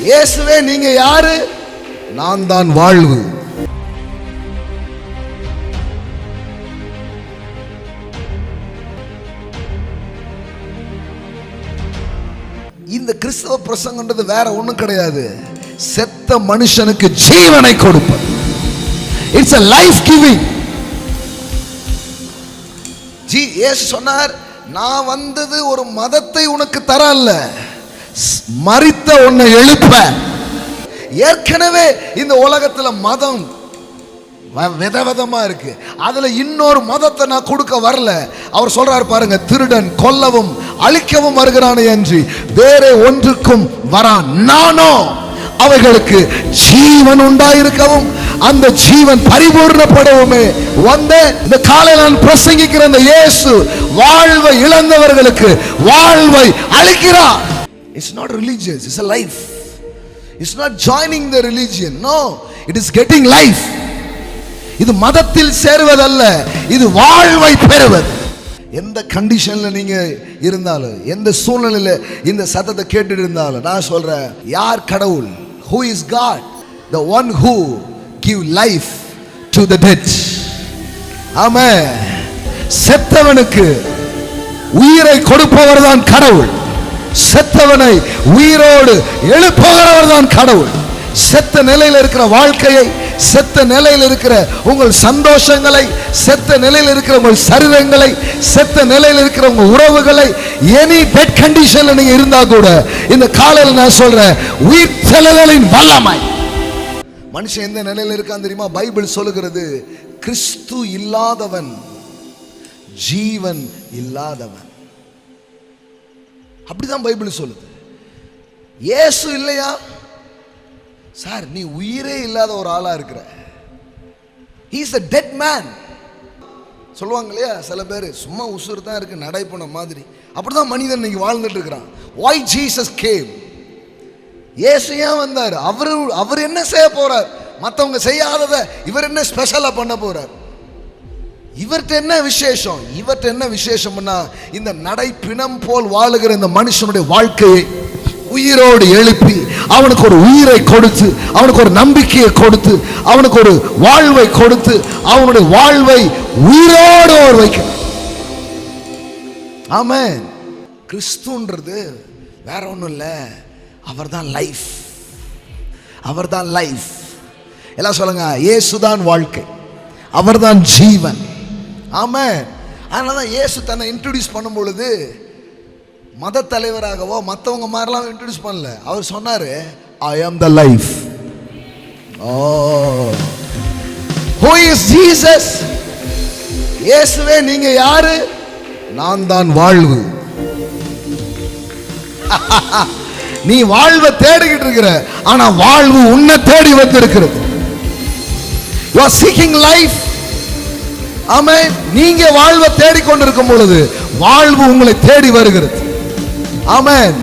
இயேசுவே நீங்க யாரு? நான் தான் வாழ்வு. இந்த கிறிஸ்தவ பிரசங்கன்றது வேற ஒண்ணும் கிடையாது. செத்த மனுஷனுக்கு ஜீவனை கொடுப்பது. It's a life giving. இயேசு சொன்னார், நான் வந்தது ஒரு மதத்தை உனக்கு தர அல்ல, மரித்த உன்னை எழுப்ப. ஏற்கனவே இந்த உலகத்துல மதம் விதவிதமா இருக்கு. அதுல இன்னொரு மதத்தை நான் கொடுக்க வரல. அவர் சொல்றாரு பாருங்க, திருடன் கொல்லவும் அழிக்கவும் வருகிறானே அன்றி வேற ஒன்றுக்கும் வரான். நானோ அவைகளுக்கு ஜீவன் உண்டாயிருக்கவும் அந்த ஜீவன் பரிபூர்ணப்படவுமே வந்த. இந்த காலையில் நான் பிரசங்கிக்கிற இந்த இயேசு வாழ்வை இழந்தவர்களுக்கு வாழ்வை அளிக்கிறார். It's not religious, it's a life. It's not joining the religion. No, it is getting life. இது மதத்தில் சேருவதல்ல, இது வாழ்வை பெறுவது. எந்த கண்டிஷன்ல நீங்க இருந்தாலும், எந்த சூழ்நிலையில இந்த சத்தத்தை கேட்டு இருந்தாலும் நான் சொல்றேன், யார் கடவுள்? Who is God? The one who give life to the dead. ஆமென். செத்தவனுக்கு உயிரை கொடுப்பவர் தான் கடவுள். செத்தவனை உயிரோடு எழுப்புகிறவர் தான் கடவுள். செத்த நிலையில் இருக்கிற வாழ்க்கையை, செத்த நிலையில் இருக்கிற உங்கள் சந்தோஷங்களை, செத்த நிலையில் இருக்கிற உங்கள் சரீரங்களை, செத்த நிலையில் இருக்கிற உங்கள் உறவுகளை, எனி டெட் கண்டிஷன்ல நீங்க இருந்தா கூட இந்த காலையில் நான் சொல்றேன், உயிர் தெழுதலின் வல்லமை. மனுஷன் எந்த நிலையில் இருக்கான் தெரியுமா? பைபிள் சொல்லுகிறது, கிறிஸ்து இல்லாதவன் ஜீவன் இல்லாதவன். அப்படிதான் பைபிள் சொல்லுது. இயேசு இல்லையா சார், நீ உயிரே இல்லாத ஒரு ஆளா இருக்கிற. He is a dead man. சொல்லுவாங்க இல்லையா சில பேர், சும்மா உசுறு தான் இருக்கு நடைபோன மாதிரி. அப்படிதான் மனிதன் இன்னைக்கு வாழ்ந்துட்டு இருக்கிறான். Why Jesus came? இயேசு ஏன் வந்தார்? அவர் என்ன செய்ய போறார்? மற்றவங்க செய்யாததை இவர் என்ன ஸ்பெஷலா பண்ண போறார்? இவர்கிட்ட என்ன விசேஷம்? இவர்கிட்ட என்ன விசேஷம்னா, இந்த நடை பிணம் போல் வாழுகிற இந்த மனுஷனுடைய வாழ்க்கையை உயிரோடு எழுப்பி அவனுக்கு ஒரு உயிரை கொடுத்து, அவனுக்கு ஒரு நம்பிக்கையை கொடுத்து, அவனுக்கு ஒரு வாழ்வை கொடுத்து, அவனுடைய வாழ்வை உயிரோடு வைக்க. ஆமென். கிறிஸ்துன்றது வேற ஒண்ணும் இல்ல, அவர்தான் லைஃப். அவர்தான் லைஃப். எல்லாம் சொல்லுங்க, இயேசுதான் வாழ்க்கை, அவர்தான் ஜீவன். ஆமென். அதனாலதான் இயேசு தன்னை இன்ட்ரோடியூஸ் பண்ணும் பொழுது மத தலைவராகவோ மற்றவங்க மாதிரிலாம் இன்ட்ரோடியூஸ் பண்ணல. அவர் சொன்னாரு, ஐ ஆம் the life. Who is Jesus? இயேசுவே நீங்க யாரு? நான் தான் வாழ்வு. நீ வாழ்வை தேடிக்கிட்டு இருக்கிற, ஆனா வாழ்வு உன்னை தேடி வந்து இருக்கிறது. You are seeking life. ஆமென். நீங்க வாழ்வை தேடிக்கொண்டிருக்கும் பொழுது வாழ்வு உங்களை தேடி வருகிறது. ஆமென்.